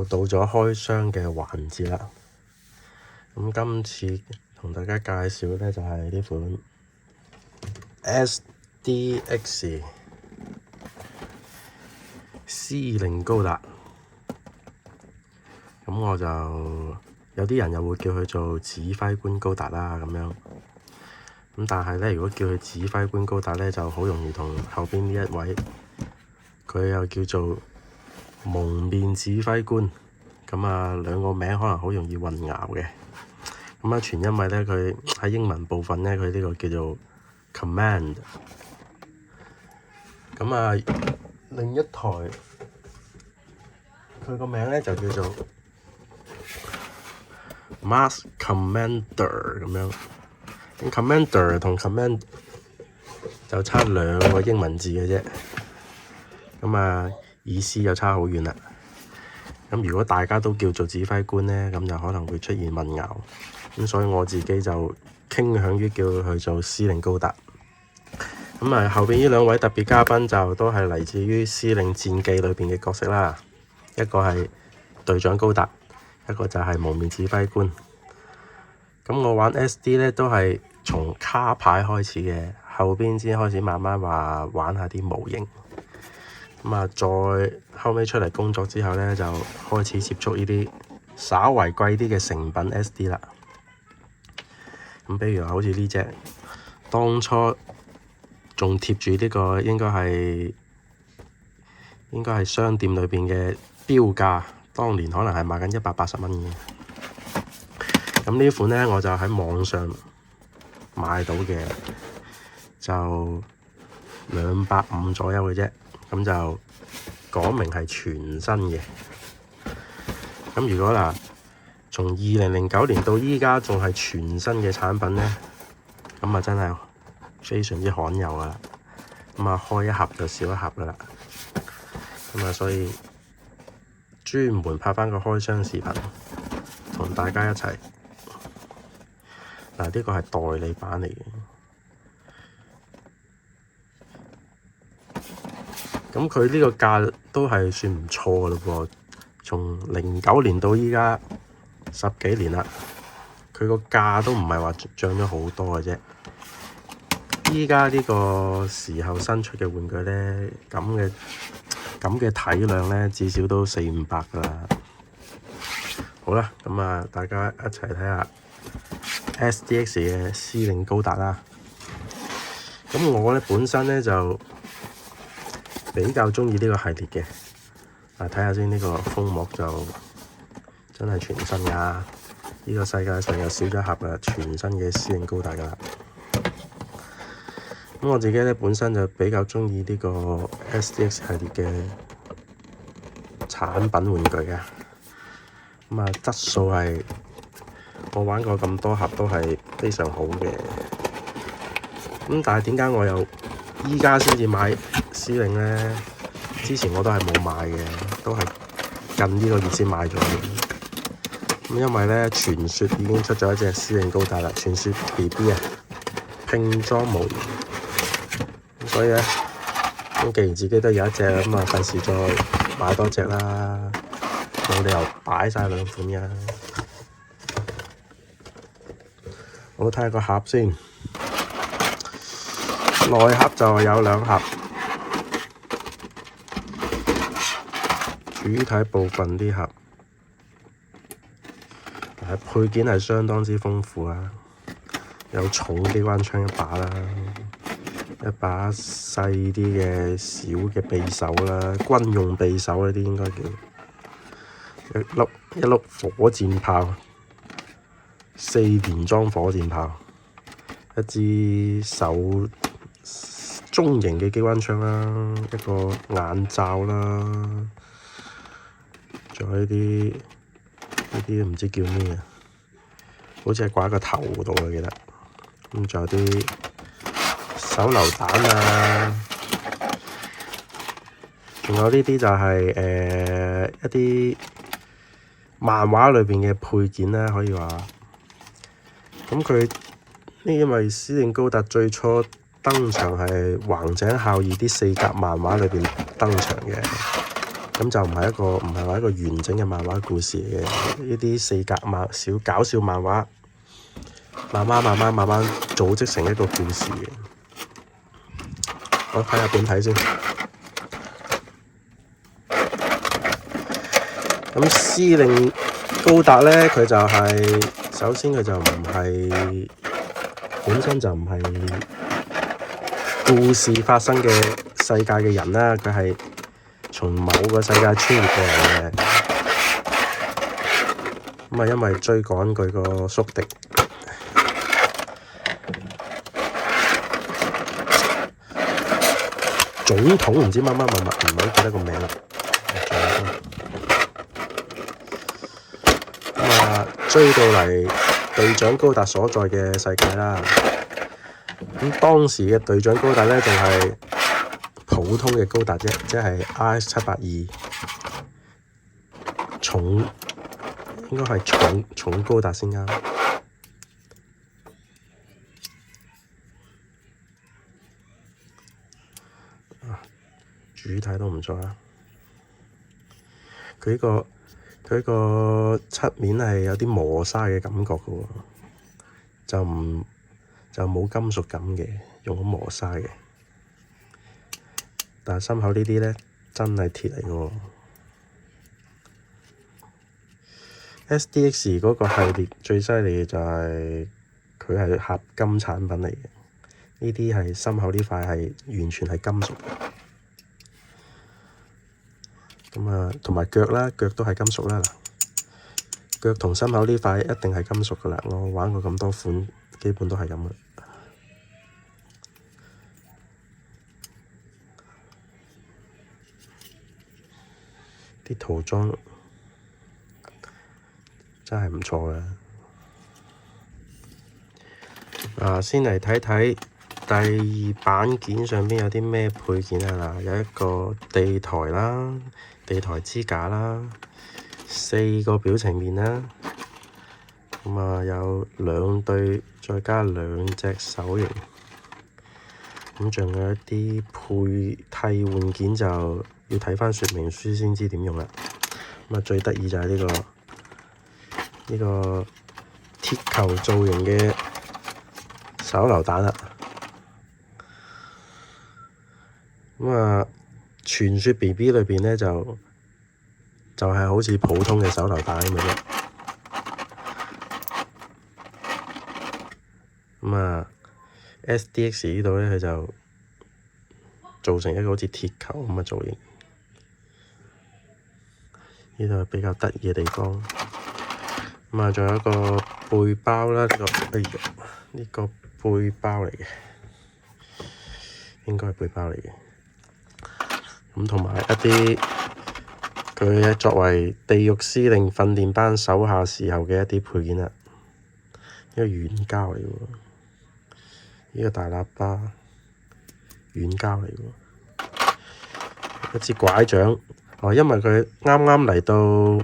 又到咗開箱嘅環節啦。咁今次同大家介紹咧就係呢款 SDX 司令高達。咁我就有啲人又會叫佢做指揮官高達啦咁樣。咁但係咧，如果叫佢指揮官高達咧，就好容易同後邊呢一位佢又叫做蒙面指揮官。咁啊，兩個名可能好容易混淆嘅。咁啊，全因為咧佢喺英文部分咧，佢呢個叫做 command。咁啊，另一台佢個名咧就叫做 Mass Commander 咁樣。咁 Commander 同 Command 就差兩個英文字嘅啫。咁啊，意思又差好遠啦。咁如果大家都叫做指揮官咧，咁就可能會出現混淆。咁所以我自己就傾向於叫佢做司令高達。咁啊，後邊呢兩位特別嘉賓就都係嚟自於司令戰記裏邊嘅角色啦。一個係隊長高達，一個就係蒙面指揮官。咁我玩 SD 咧都係從卡牌開始嘅，後邊先開始慢慢話玩下啲模型。咁啊，再後尾出嚟工作之後咧，就開始接觸呢啲稍為貴啲嘅成品 SD 啦。咁比如好似呢隻，當初仲貼住呢個應該係商店裏邊嘅標價，當年可能係賣緊180蚊嘅。咁呢款咧我就喺網上買到嘅，就250左右嘅啫。咁就講明係全新嘅。咁如果嗱，從2009年到依家仲係全新嘅產品咧，咁啊真係非常之罕有噶啦。咁啊開一盒就少一盒噶啦。咁啊所以專門拍翻個開箱視頻，同大家一齊。嗱，呢個係代理版嚟嘅。咁佢呢個價都係算唔錯嘅嘞噃。從09年到依家10幾年啦，佢個價都唔係話漲咗好多嘅啫。依家呢個時候新出嘅玩具咧，咁嘅體量咧，至少都400-500噶啦。好啦，咁啊，大家一齊睇下 SDX 嘅司令高達啦。咁我咧本身咧就比較鍾意呢個系列嘅。睇下先，呢個封膜就真係全新㗎。呢個世界上又少咗一盒啦，全新嘅司令高達㗎啦。咁我自己咧本身就比較鍾意呢個 SDX 系列嘅產品玩具嘅。咁啊，質素係我玩過咁多盒都係非常好嘅。咁但係點解我又依家先至買司令咧？之前我都係冇買嘅，都係近呢個月先買咗嘅。咁因為咧，傳說已經出咗一隻司令高達啦，傳說 BB 啊，拼裝模型。所以咧，咁既然自己都有一隻，咁啊費事再買多隻啦，冇理由擺晒兩款嘅。我睇下個盒先，內盒就有2盒。主體部分啲盒，配件係相當之豐富啊！有重機關槍一把啦，一把細啲嘅小嘅匕首啦，軍用匕首呢啲應該叫一碌火箭炮，4連裝火箭炮，一支中型嘅機關槍啦，一個眼罩啦。仲有呢啲唔知叫咩啊，好似係掛喺個頭度啊，記得。咁仲有啲手榴彈啊，仲有呢啲就係一啲漫畫裏邊嘅配件啦，可以話。咁佢因為司令高達最初登場係橫井孝二啲4格漫畫裏邊登場嘅。咁就唔係話一個完整嘅漫畫故事嚟嘅，呢啲四格小搞笑漫畫，慢慢組織成一個故事嘅。我睇下點睇先。咁司令高達咧，佢就首先佢就唔係本身就唔係故事發生嘅世界嘅人啦，佢係從某個世界穿越過嚟嘅。咁啊，因為追趕佢個宿敵，總統唔知乜，唔係好記得個名啦。追到嚟隊長高達所在嘅世界啦。咁當時嘅隊長高達咧，仲係普通嘅高達啫，即係 RX-782重，應該係重高達先啱。主體都唔錯啊！佢呢個側面係有啲磨砂嘅感覺嘅喎，就冇金屬感嘅，用咗磨砂嘅。但係心口呢啲咧真係鐵嚟嘅喎。SDX 嗰個系列最犀利嘅就係佢係合金產品嚟嘅，呢啲係心口呢塊係完全係金屬嘅。咁啊，同埋腳啦，腳都係金屬啦。腳同心口呢塊一定係金屬噶啦，我玩過咁多款，基本都係咁嘅。啲塗裝真係唔錯嘅。先嚟睇睇第二板件上邊有啲咩配件啊！嗱，有一個地台啦，地台支架啦，4個表情面啦，咁啊有2對，再加2隻手型，咁仲有一啲替換件就要睇返說明書先知點用啦。咁啊最得意就係呢個鐵球造型嘅手榴彈啦。咁啊，傳說 BB 裏邊咧就係好似普通嘅手榴彈咁嘅啫。咁啊 ，SDX 呢度咧佢就做成一個好似鐵球咁嘅造型。呢度係比較得意嘅地方。咁啊，仲有一個背包啦，呢個背包嚟嘅，應該係背包嚟嘅。咁同埋一啲佢作為地獄司令訓練班手下時候嘅一啲配件啦，呢個軟膠嚟喎，呢個大喇叭軟膠嚟喎，一支拐杖。因為佢啱啱嚟到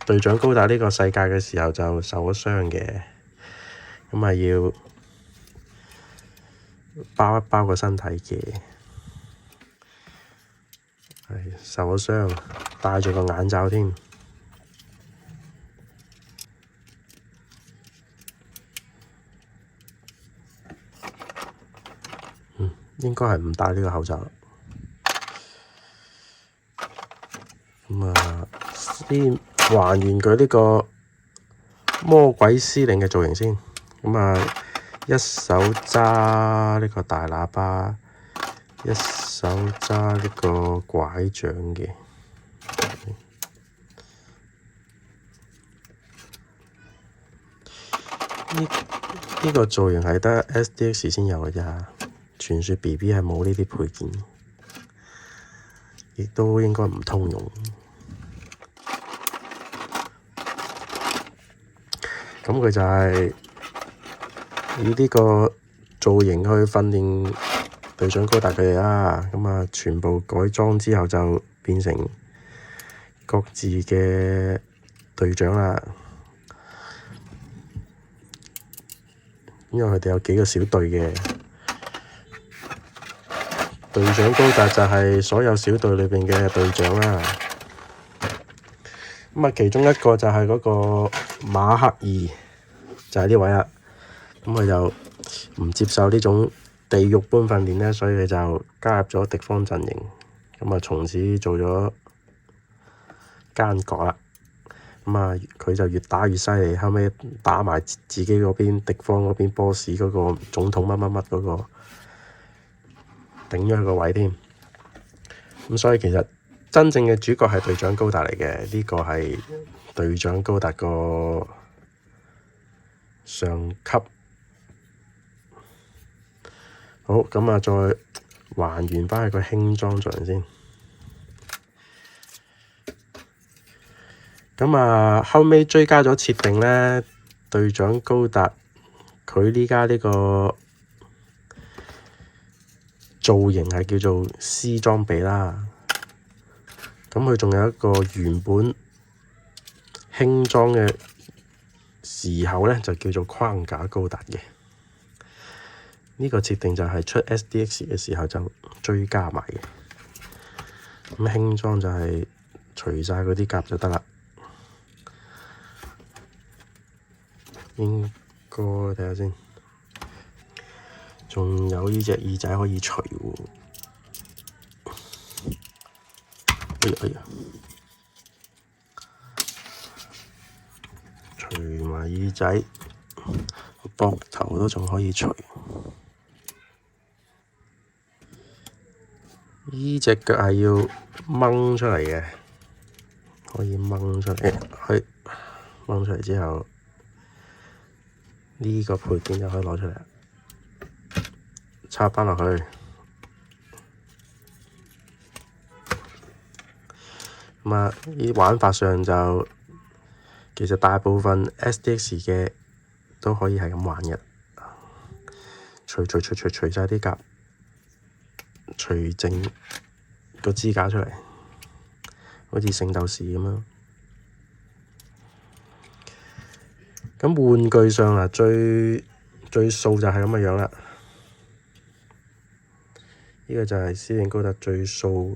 隊長高達呢個世界嘅時候就受咗傷嘅，咁啊要包一包個身體嘅。受咗傷，戴住個眼罩添。應該係唔戴呢個口罩。咁啊，先還原佢呢個魔鬼司令嘅造型先。咁啊，一手揸呢個大喇叭，一手揸呢個拐杖嘅。呢個造型係得 SDX 先有嘅咋，傳說 BB 係冇呢啲配件，亦都應該唔通用。咁佢就係以呢個造型去訓練隊長高達佢哋啦。咁啊，全部改裝之後就變成各自嘅隊長啦。因為佢哋有幾個小隊嘅，隊長高達就係所有小隊裏邊嘅隊長啦。咁啊，其中一個就係嗰個馬克二，就係呢位啦。咁佢就唔接受呢種地獄般訓練咧，所以佢就加入咗敵方陣營。咁啊，從此做咗奸角啦。咁啊，佢就越打越犀利，後尾打埋自己嗰邊敵方嗰邊 boss 嗰個總統乜乜乜嗰個，頂咗佢個位添。咁所以其實真正嘅主角係隊長高達嚟嘅，呢個係隊長高達個上級。好，咁啊，再還原返佢個輕裝造型先。咁啊，後尾追加咗設定咧，隊長高達佢呢家呢個造型係叫做 C 裝備啦。咁佢仲有一個原本輕裝嘅時候咧，就叫做框架高達嘅。呢個設定就係出 SDX 嘅時候就追加埋嘅。咁輕裝就係除晒嗰啲甲就得啦。應該睇下先，仲有呢隻耳仔可以除喎。哎呀，除埋耳仔，膊頭都仲可以除。呢隻腳係要掹出嚟嘅，可以掹出嚟，去掹出嚟之後。呢個配件就可以攞出嚟，插返落去。咁啊，呢玩法上就其實大部分 SDX 嘅都可以係咁玩嘅，除晒啲甲，除剩個支架出嚟，好似聖鬥士咁樣。咁玩具上啊，最掃就係咁嘅樣啦。呢個就係司令高達最掃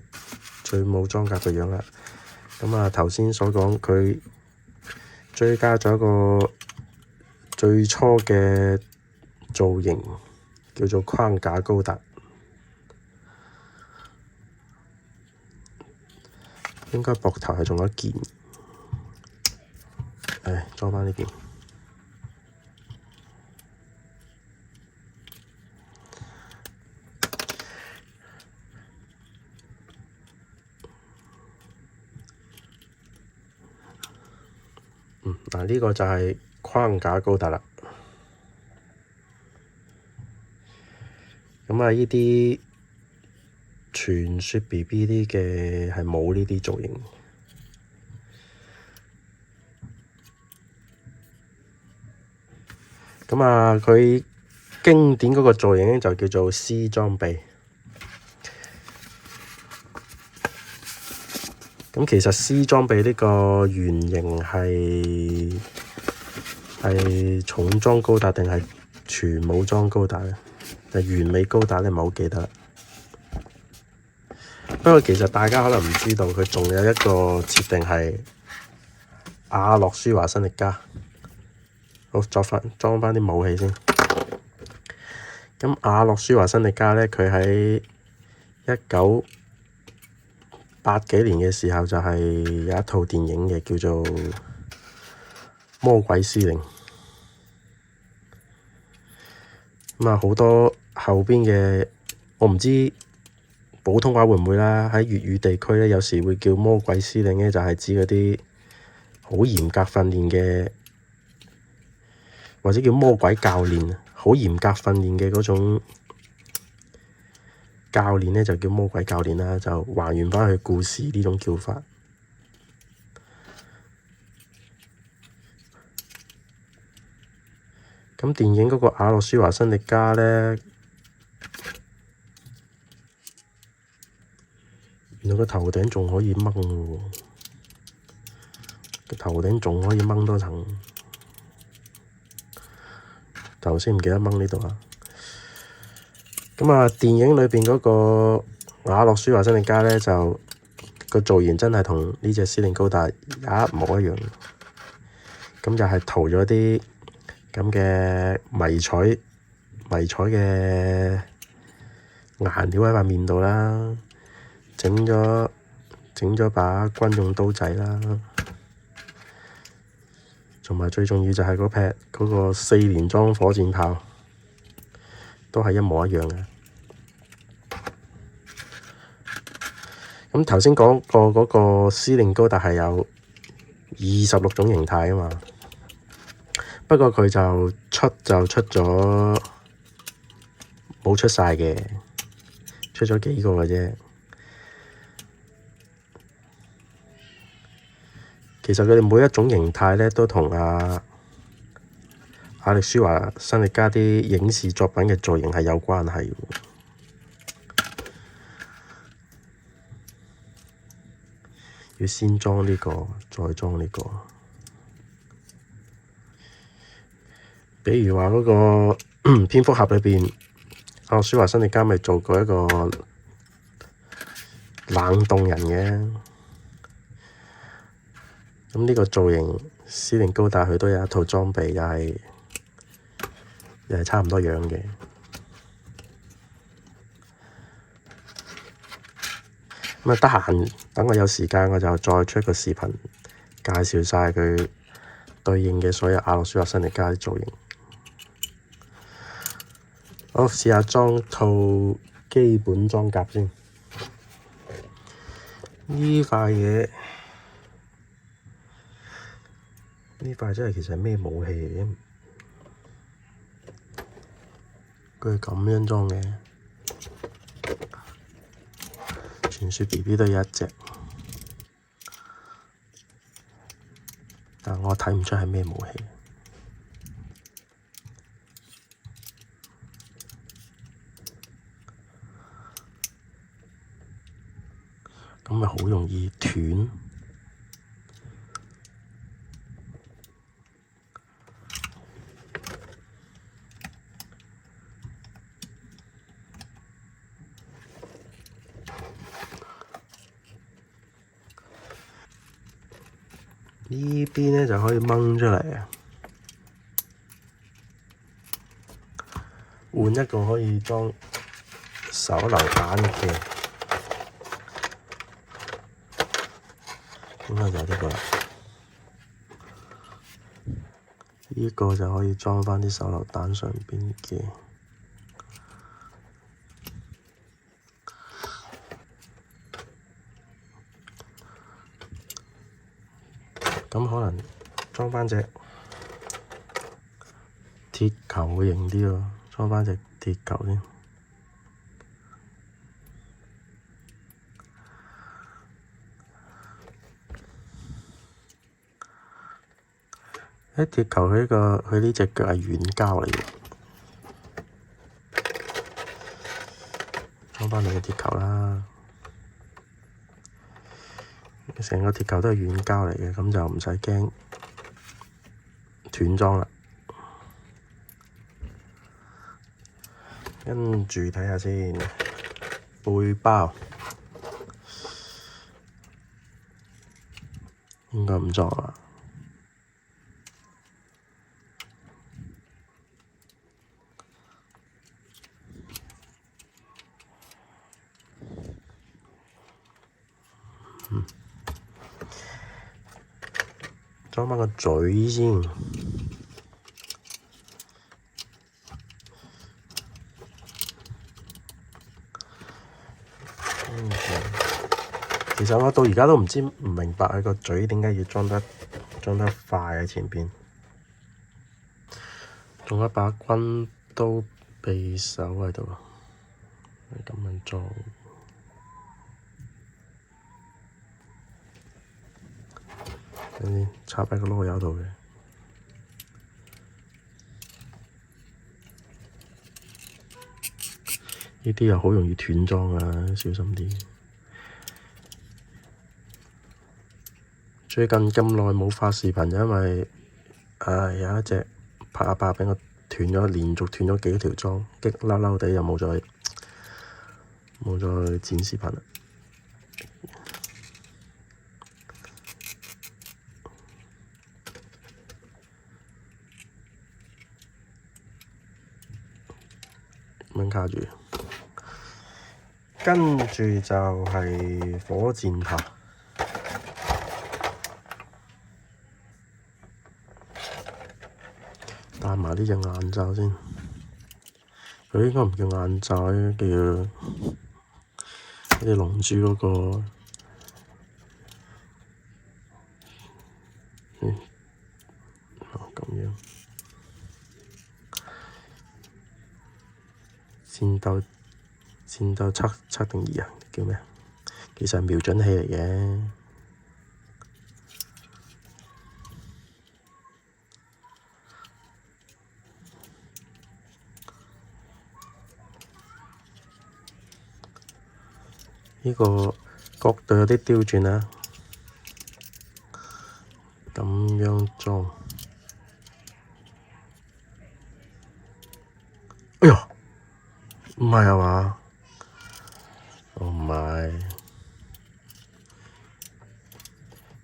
最冇裝甲嘅樣啦。咁啊，頭先所講佢追加咗一個最初嘅造型，叫做框架高達。應該膊頭係仲有一件，裝返呢件。嗱，呢個就係框架高達啦。咁啊，呢啲傳說 BB 啲嘅係冇呢啲造型。咁啊，佢經典嗰個造型咧就叫做 C 裝備。咁其實 C 裝備呢個原型係重裝高達定係全武裝高達咧？定完美高達咧？唔係好記得啦。不過其實大家可能唔知道，佢仲有一個設定係阿諾舒華辛力加。好，裝返啲武器先。咁阿諾舒華辛力加咧，佢喺1980幾年嘅時候就係有一套電影嘅，叫做《魔鬼司令》。咁啊，好多後邊嘅我唔知普通話會唔會啦。喺粵語地區咧，有時會叫魔鬼司令咧，就係指嗰啲好嚴格訓練嘅，或者叫魔鬼教練，好嚴格訓練嘅嗰種教練咧，就叫魔鬼教練啦。就還原返佢故事呢種叫法。咁電影嗰個阿諾舒華辛力加咧，原來個頭頂仲可以掹喎，個頭頂仲可以掹多層。頭先唔記得掹呢度啊。咁啊，電影裏邊嗰個阿諾舒華辛力加咧，就個造型真係同呢隻司令高達一模一樣。咁就係塗咗啲咁嘅迷彩嘅顏料喺塊面度啦，整咗把軍用刀仔啦，同埋最重要就係嗰個4連裝火箭炮，都係一模一樣嘅。咁頭先講過嗰個司令高達係有26種形態啊嘛，不過佢就出咗冇出晒嘅，出咗幾個嘅啫。其實佢哋每一種形態咧都同亞力舒華辛力加啲影視作品嘅造型係有關係嘅。要先裝呢個，再裝呢個。比如話嗰個蝙蝠俠裏邊，亞力舒華辛力加咪做過一個冷凍人嘅。咁呢個造型，司令高達佢都有一套裝備，又係差唔多樣嘅。咁啊，得閒等我有時間，我就再出一個視頻介紹晒佢對應嘅所有亞力舒華辛力加啲造型。好，試下裝套基本裝甲先。呢塊真係其實係咩武器嚟嘅？佢係咁樣裝嘅。傳說 BB 都有一隻，但我睇唔出係咩武器。咁咪好容易斷。呢邊咧就可以掹出嚟啊！換一個可以裝手榴彈嘅，咁啊就呢個啦。呢個就可以裝返啲手榴彈上邊嘅。咁可能裝返隻鐵球會型啲喎，裝返隻鐵球先。鐵球佢呢隻腳係軟膠嚟嘅，裝返你嘅鐵球啦。成個鐵球都係軟膠嚟嘅，咁就唔使驚斷裝啦。跟住睇下先，背包應該唔裝啦。裝返個嘴先。其實我到而家都唔明白佢個嘴點解要裝得快喺前邊，仲有一把軍刀匕首喺度，咁樣裝。插喺個籮柚度嘅，呢啲又好容易斷裝啊，小心啲。最近咁耐冇發視頻，因為有一隻拍下拍俾我斷咗，連續斷咗幾條裝，激嬲嬲地又冇再剪視頻啦。樣卡住。跟住就係火箭炮，戴埋呢隻眼罩先。佢應該唔叫眼罩，叫好似龍珠嗰個。咁樣。戰鬥測定儀啊，叫咩？其實係瞄準器嚟嘅。呢個角度有啲刁轉啦，咁樣裝。哎呀，唔係啊嘛？唔係，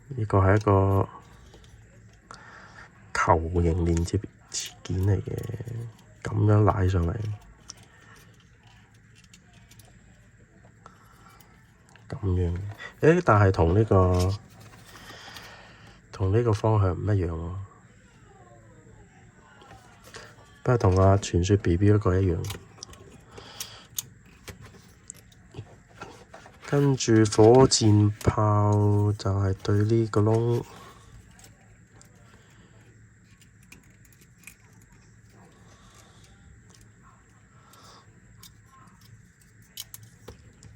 呢個係一個球形連接件嚟嘅，咁樣拉上嚟，咁樣。但係同呢個方向唔一樣喎，不過同阿傳說 BB 嗰個一樣。跟住火箭炮就係對呢個窿，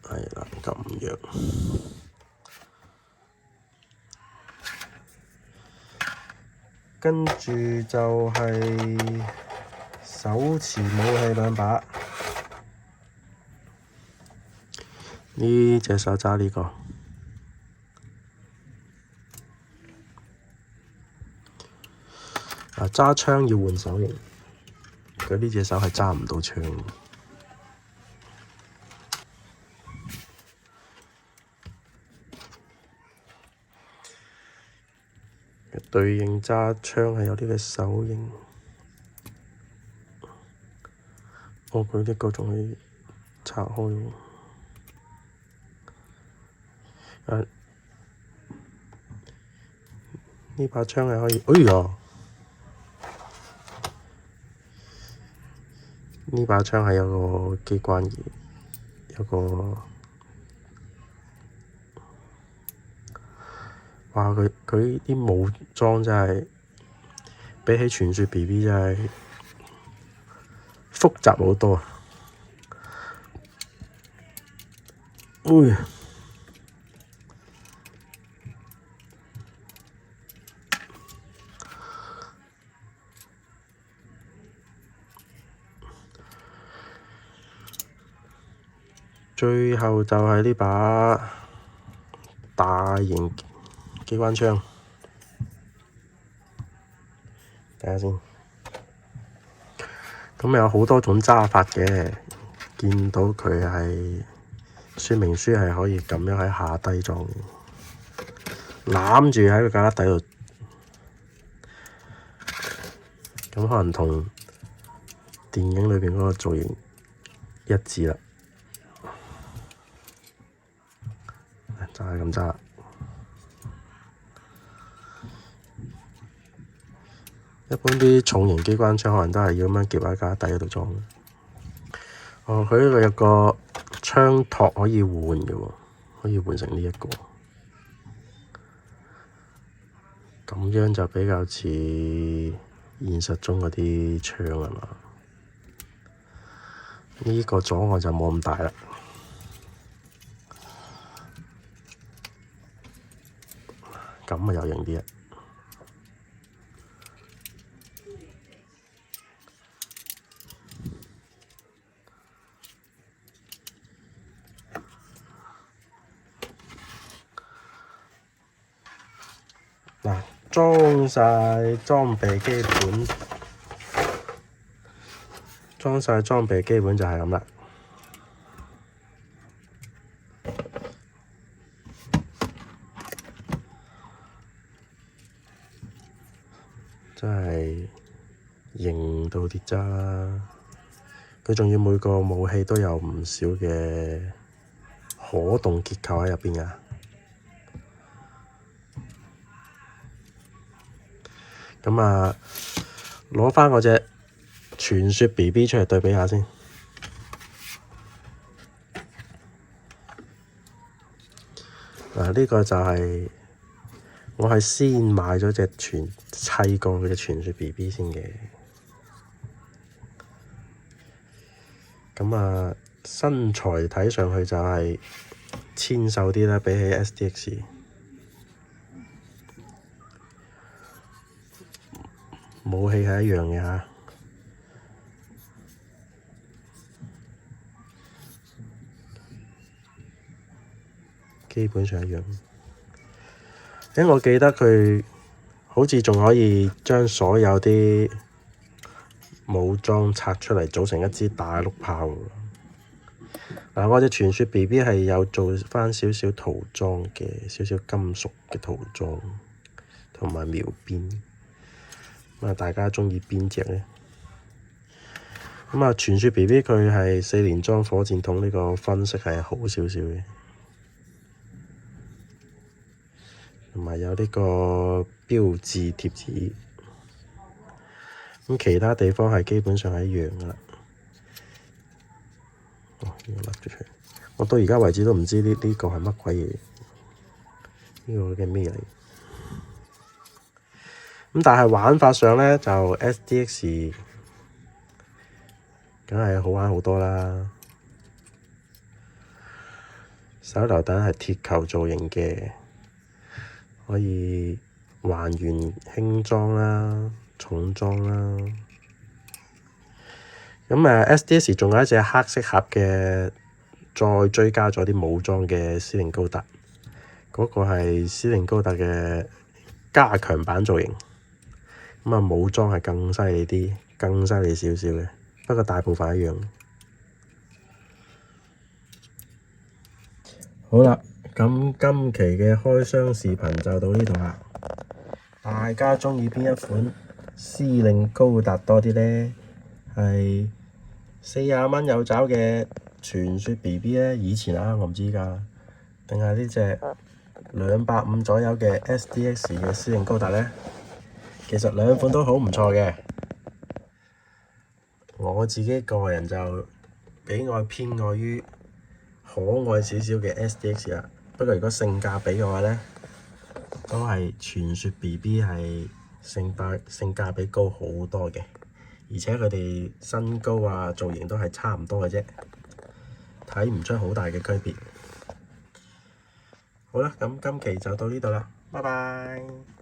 係啦，咁樣。跟住就係手持武器兩把。呢隻手揸呢個，揸槍要換手型，佢呢隻手係揸唔到槍。對應揸槍係有呢個手型。佢呢個仲可以拆開喎。呢把槍係可以，哎呀！呢把槍係有個機關嘅，有個，哇！佢啲武裝真係比起傳說 BB 真係複雜好多啊！最後就係呢把大型機關槍，睇下先。咁有好多種揸法嘅，見到佢係說明書係可以咁樣喺下低裝，攬住喺個架底度。咁可能同電影裏邊嗰個造型一致啦。就係咁揸。一般啲重型機關槍可能都係要咁樣夾喺架底嗰度裝。佢呢個有個槍托可以換嘅喎，可以換成呢一個。咁樣就比較似現實中嗰啲槍係嘛？呢個阻礙就冇咁大啦。咁啊有型啲啊！嗱，裝晒裝備基本就係咁啦。真係型到跌渣啦！佢仲要每個武器都有唔少嘅可動結構喺入邊啊！咁啊，攞翻我隻傳說 BB 出嚟對比下先。嗱，呢個就係我係先買咗隻砌過佢嘅傳說 BB 先嘅。咁啊，身材睇上去就係纖瘦啲啦，比起 SDX。武器係一樣嘅嚇，基本上一樣。因為我記得佢好似仲可以將所有啲武裝拆出嚟組成一支大陸炮。嗱，我隻傳說 BB 係有做翻少少塗裝嘅，少少金屬嘅塗裝同埋描邊。咁啊，大家鍾意邊隻咧？咁啊，傳說 BB 佢係4連裝火箭筒，呢個分析係好少少嘅，同埋有呢個標誌貼紙。咁其他地方係基本上係一樣噶啦。哦，呢個甩咗出嚟，我到而家為止都唔知呢個係乜鬼嘢，呢個嘅咩嚟？咁但係玩法上咧，就 SDX 梗係好玩好多啦。手榴彈係鐵球造型嘅，可以還原輕裝啦、重裝啦。咁SDX 仲有一隻黑色盒嘅，再追加咗啲武裝嘅司令高達，嗰個係司令高達嘅加強版造型。咁啊，武裝係更犀利啲，更犀利少少嘅，不過大部分一樣。好啦，咁今期嘅開箱視頻就到呢度啦。大家鍾意邊一款司令高達多啲呢？係40蚊有找嘅傳說 BB 咧，以前啊，我唔知㗎，定係呢隻250左右嘅 SDX 嘅司令高達呢？其實兩款都好唔錯嘅，我自己個人就比較偏愛於可愛少少嘅 SDX 啦。不過如果性價比嘅話呢，都係傳說 BB 係性價比高好多嘅，而且佢哋身高啊、造型都係差唔多嘅啫，睇唔出好大嘅區別。好啦，咁今期就到呢度啦，拜拜。